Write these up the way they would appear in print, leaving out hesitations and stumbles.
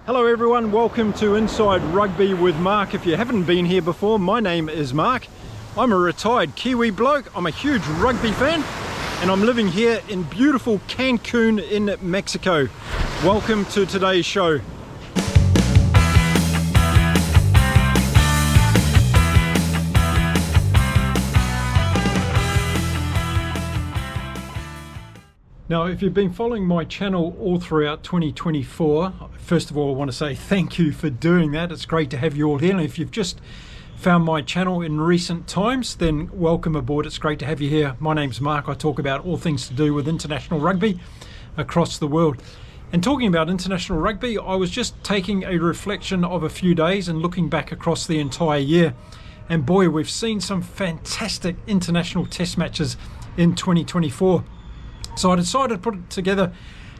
Hello everyone, welcome to Inside Rugby with Mark. If you haven't been here before, my name is Mark. I'm a retired Kiwi bloke, I'm a huge rugby fan, and I'm living here in beautiful Cancun in Mexico. Welcome to today's show. Now, if you've been following my channel all throughout 2024, first of all, I want to say thank you for doing that. It's great to have you all here. And if you've just found my channel in recent times, then welcome aboard. It's great to have you here. My name's Mark. I talk about all things to do with international rugby across the world. And talking about international rugby, I was just taking a reflection of a few days and looking back across the entire year. And boy, we've seen some fantastic international test matches in 2024. So I decided to put together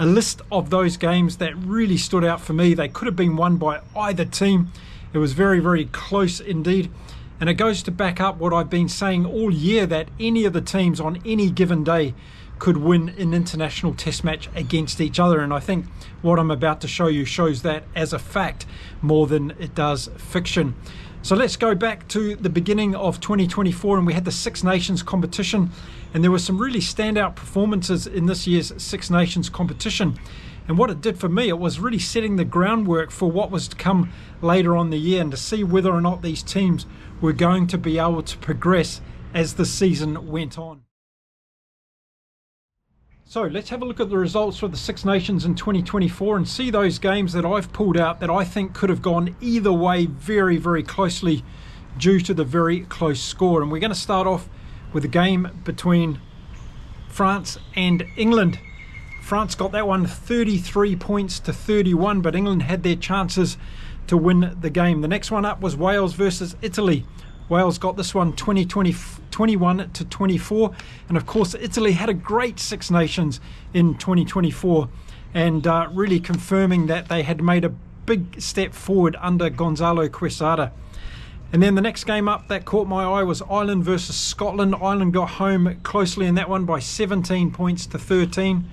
a list of those games that really stood out for me. They could have been won by either team. It was very, very close indeed. And it goes to back up what I've been saying all year, that any of the teams on any given day could win an international test match against each other. And I think what I'm about to show you shows that as a fact more than it does fiction. So let's go back to the beginning of 2024, and we had the Six Nations competition, and there were some really standout performances in this year's Six Nations competition. And what it did for me, it was really setting the groundwork for what was to come later on the year, and to see whether or not these teams were going to be able to progress as the season went on. So let's have a look at the results for the Six Nations in 2024 and see those games that I've pulled out that I think could have gone either way very, very closely due to the very close score. And we're going to start off with a game between France and England. France got that one 33 points to 31, but England had their chances to win the game. The next one up was Wales versus Italy. Wales got this one 21 to 24, and of course Italy had a great Six Nations in 2024, and really confirming that they had made a big step forward under Gonzalo Quesada. And then the next game up that caught my eye was Ireland versus Scotland. Ireland got home closely in that one by 17 points to 13.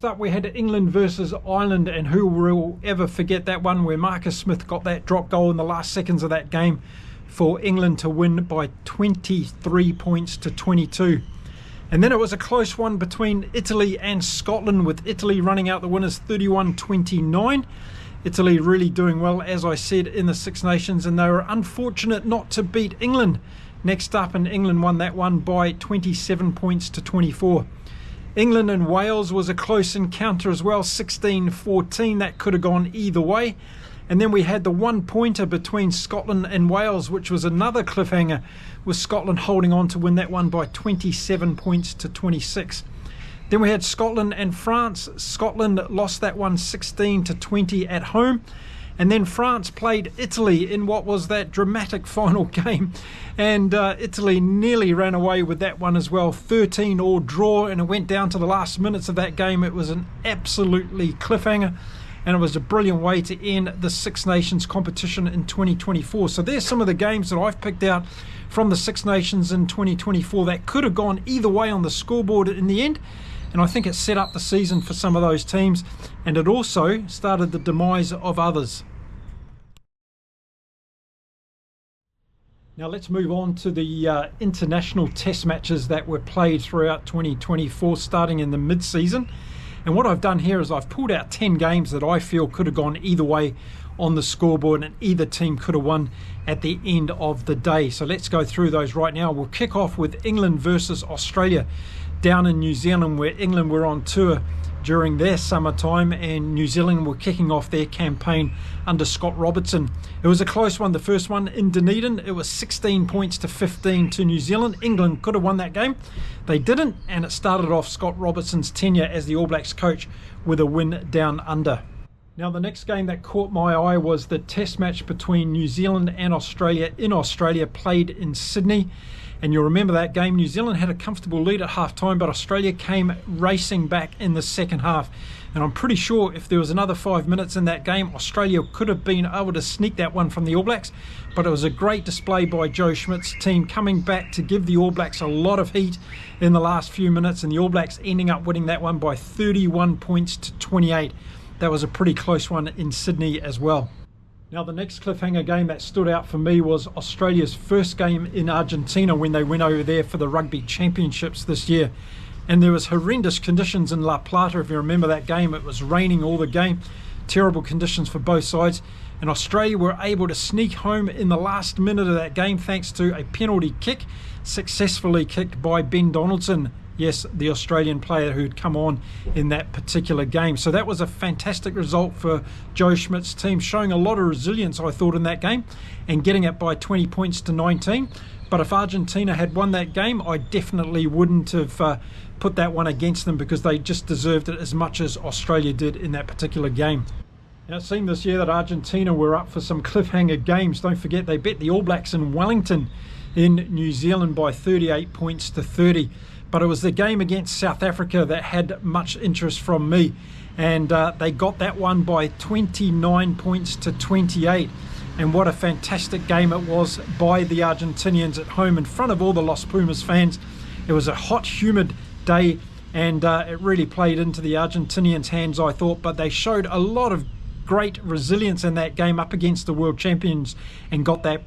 Up we had England versus Ireland, and who will ever forget that one, where Marcus Smith got that drop goal in the last seconds of that game for England to win by 23 points to 22. And then it was a close one between Italy and Scotland, with Italy running out the winners 31-29. Italy really doing well, as I said, in the Six Nations, and they were unfortunate not to beat England next up, and England won that one by 27 points to 24. England and Wales was a close encounter as well, 16-14. That could have gone either way. And then we had the one-pointer between Scotland and Wales, which was another cliffhanger, with Scotland holding on to win that one by 27 points to 26. Then we had Scotland and France. Scotland lost that one 16-20 at home. And then France played Italy in what was that dramatic final game. And Italy nearly ran away with that one as well. 13-all draw, and it went down to the last minutes of that game. It was an absolutely cliffhanger, and it was a brilliant way to end the Six Nations competition in 2024. So there's some of the games that I've picked out from the Six Nations in 2024 that could have gone either way on the scoreboard in the end. And I think it set up the season for some of those teams, and it also started the demise of others. Now let's move on to the international test matches that were played throughout 2024, starting in the mid-season. And what I've done here is I've pulled out 10 games that I feel could have gone either way on the scoreboard, and either team could have won at the end of the day. So let's go through those right now. We'll kick off with England versus Australia down in New Zealand, where England were on tour during their summertime, and New Zealand were kicking off their campaign under Scott Robertson. It was a close one, the first one in Dunedin. It was 16 points to 15 to New Zealand. England could have won that game. They didn't, and it started off Scott Robertson's tenure as the All Blacks coach with a win down under. Now the next game that caught my eye was the test match between New Zealand and Australia in Australia, played in Sydney. And you'll remember that game. New Zealand had a comfortable lead at half-time, but Australia came racing back in the second half. And I'm pretty sure if there was another 5 minutes in that game, Australia could have been able to sneak that one from the All Blacks. But it was a great display by Joe Schmidt's team, coming back to give the All Blacks a lot of heat in the last few minutes, and the All Blacks ending up winning that one by 31 points to 28. that was a pretty close one in Sydney as well. Now, the next cliffhanger game that stood out for me was Australia's first game in Argentina when they went over there for the Rugby Championships this year. And there was horrendous conditions in La Plata, if you remember that game. It was raining all the game, terrible conditions for both sides. And Australia were able to sneak home in the last minute of that game thanks to a penalty kick, successfully kicked by Ben Donaldson. Yes, the Australian player who'd come on in that particular game. So that was a fantastic result for Joe Schmidt's team, showing a lot of resilience, I thought, in that game and getting it by 20 points to 19. But if Argentina had won that game, I definitely wouldn't have put that one against them because they just deserved it as much as Australia did in that particular game. Now, it seemed this year that Argentina were up for some cliffhanger games. Don't forget, they beat the All Blacks in Wellington in New Zealand by 38 points to 30. But it was the game against South Africa that had much interest from me. And they got that one by 29 points to 28. And what a fantastic game it was by the Argentinians at home in front of all the Los Pumas fans. It was a hot, humid day, and it really played into the Argentinians' hands, I thought. But they showed a lot of great resilience in that game up against the world champions and got that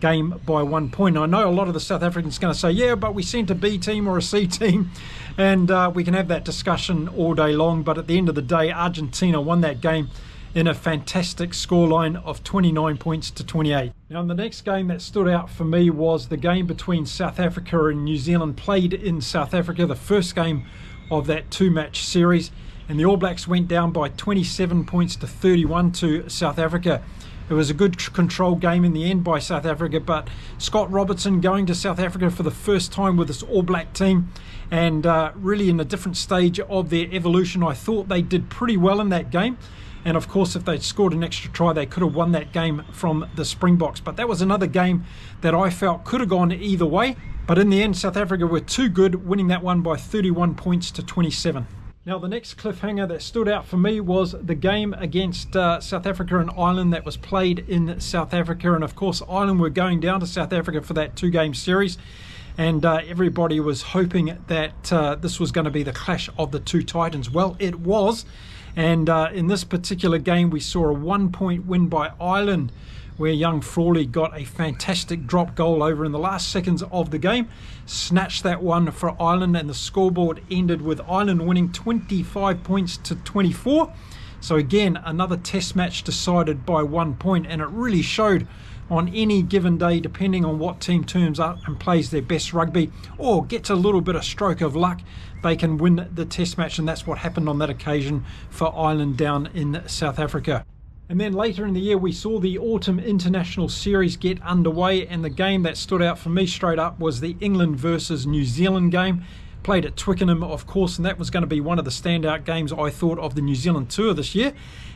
game by 1 point. I know a lot of the South Africans are going to say, yeah, but we sent a B team or a C team, and we can have that discussion all day long. But at the end of the day, Argentina won that game in a fantastic scoreline of 29 points to 28. Now, the next game that stood out for me was the game between South Africa and New Zealand, played in South Africa, the first game of that two-match series. And the All Blacks went down by 27 points to 31 to South Africa. It was a good controlled game in the end by South Africa, but Scott Robertson going to South Africa for the first time with this All Black team and really in a different stage of their evolution. I thought they did pretty well in that game. And of course, if they'd scored an extra try, they could have won that game from the Springboks. But that was another game that I felt could have gone either way. But in the end, South Africa were too good, winning that one by 31 points to 27. Now, the next cliffhanger that stood out for me was the game against South Africa and Ireland that was played in South Africa. And of course, Ireland were going down to South Africa for that two-game series. And everybody was hoping that this was going to be the clash of the two Titans. Well, it was. And in this particular game, we saw a 1 point win by Ireland, where young Frawley got a fantastic drop goal over in the last seconds of the game, snatched that one for Ireland, and the scoreboard ended with Ireland winning 25 points to 24. So again, another test match decided by 1 point, and it really showed on any given day, depending on what team turns up and plays their best rugby or gets a little bit of stroke of luck, they can win the test match. And that's what happened on that occasion for Ireland down in South Africa. And then later in the year, we saw the Autumn International Series get underway, and the game that stood out for me straight up was the England versus New Zealand game, played at Twickenham, of course, and that was going to be one of the standout games, I thought, of the New Zealand tour this year.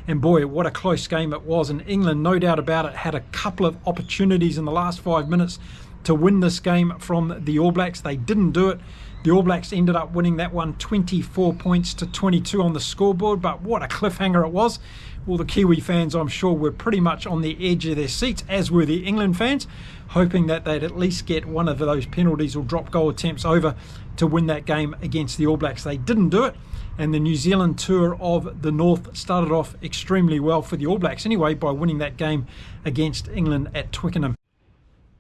And boy, what a close game it was. And England, no doubt about it, had a couple of opportunities in the last 5 minutes to win this game from the All Blacks. They didn't do it. The All Blacks ended up winning that one 24 points to 22 on the scoreboard, but what a cliffhanger it was. Well, the Kiwi fans, I'm sure, were pretty much on the edge of their seats, as were the England fans, hoping that they'd at least get one of those penalties or drop goal attempts over to win that game against the All Blacks. They didn't do it, and the New Zealand tour of the North started off extremely well for the All Blacks anyway by winning that game against England at Twickenham.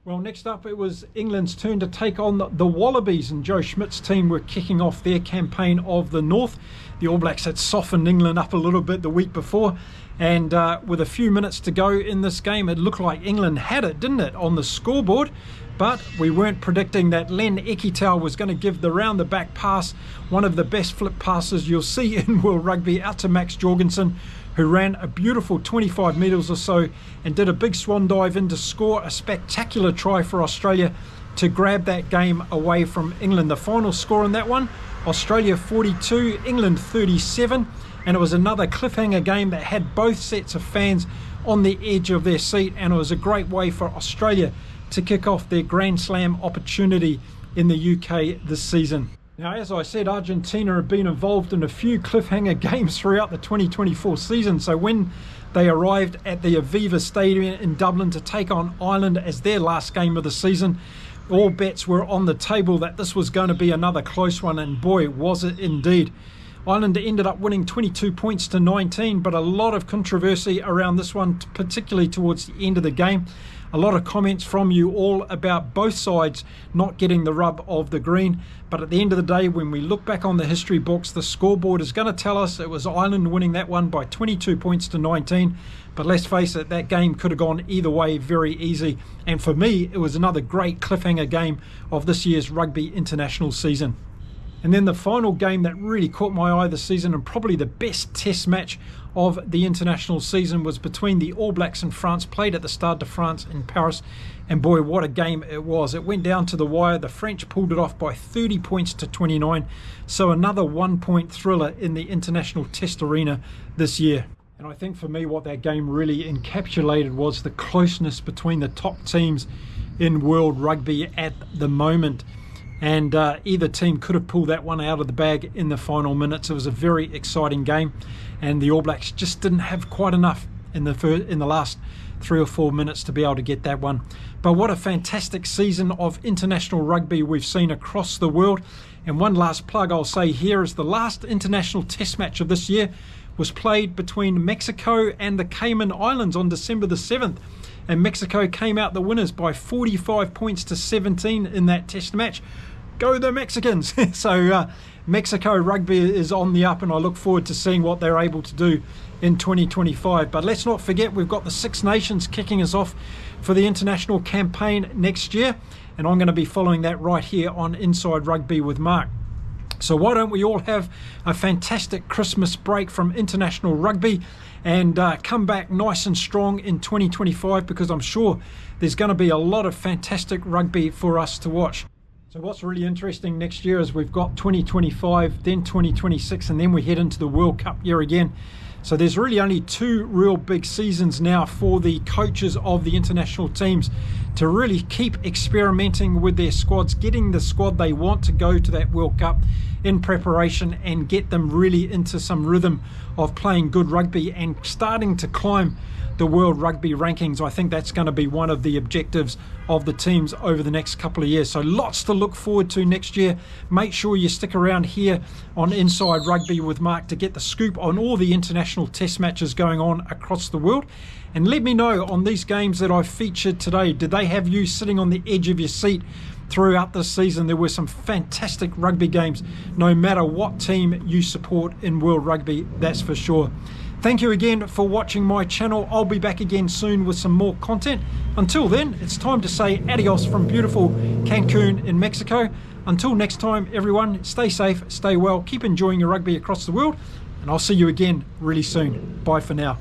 Well, next up, it was England's turn to take on the Wallabies, and Joe Schmidt's team were kicking off their campaign of the North. The All Blacks had softened England up a little bit the week before, and with a few minutes to go in this game, it looked like England had it, didn't it, on the scoreboard? But we weren't predicting that Len Ekitau was going to give the round-the-back pass, one of the best flip passes you'll see in World Rugby, out to Max Jorgensen, who ran a beautiful 25 metres or so and did a big swan dive in to score a spectacular try for Australia to grab that game away from England. The final score in that one, Australia 42, England 37, and it was another cliffhanger game that had both sets of fans on the edge of their seat, and it was a great way for Australia to kick off their Grand Slam opportunity in the UK this season. Now, as I said, Argentina have been involved in a few cliffhanger games throughout the 2024 season. So when they arrived at the Aviva Stadium in Dublin to take on Ireland as their last game of the season, all bets were on the table that this was going to be another close one, and boy, was it indeed. Ireland ended up winning 22 points to 19, but a lot of controversy around this one, particularly towards the end of the game. A lot of comments from you all about both sides not getting the rub of the green. But at the end of the day, when we look back on the history books, the scoreboard is going to tell us it was Ireland winning that one by 22 points to 19. But let's face it, that game could have gone either way very easy. And for me, it was another great cliffhanger game of this year's rugby international season. And then the final game that really caught my eye this season, and probably the best test match of the international season, was between the All Blacks and France, played at the Stade de France in Paris. And boy, what a game it was. It went down to the wire. The French pulled it off by 30 points to 29. So another 1-point thriller in the international test arena this year. And I think for me, what that game really encapsulated was the closeness between the top teams in world rugby at the moment. And either team could have pulled that one out of the bag in the final minutes. It was a very exciting game, and the All Blacks just didn't have quite enough in the last 3 or 4 minutes to be able to get that one. But what a fantastic season of international rugby we've seen across the world. And one last plug I'll say here is the last international test match of this year was played between Mexico and the Cayman Islands on December the 7th. And Mexico came out the winners by 45 points to 17 in that test match. Go the Mexicans! So Mexico rugby is on the up, and I look forward to seeing what they're able to do in 2025. But let's not forget, we've got the Six Nations kicking us off for the international campaign next year, and I'm going to be following that right here on Inside Rugby with Mark. So why don't we all have a fantastic Christmas break from international rugby and come back nice and strong in 2025, because I'm sure there's going to be a lot of fantastic rugby for us to watch. So what's really interesting next year is we've got 2025, then 2026, and then we head into the World Cup year again. So there's really only 2 real big seasons now for the coaches of the international teams to really keep experimenting with their squads, getting the squad they want to go to that World Cup in preparation, and get them really into some rhythm of playing good rugby and starting to climb the World Rugby rankings. I think that's going to be one of the objectives of the teams over the next couple of years. So lots to look forward to next year. Make sure you stick around here on Inside Rugby with Mark to get the scoop on all the international test matches going on across the world. And let me know on these games that I've featured today, did they have you sitting on the edge of your seat throughout this season? There were some fantastic rugby games, no matter what team you support in World Rugby, that's for sure. Thank you again for watching my channel. I'll be back again soon with some more content. Until then, it's time to say adios from beautiful Cancun in Mexico. Until next time, everyone, stay safe, stay well, keep enjoying your rugby across the world, and I'll see you again really soon. Bye for now.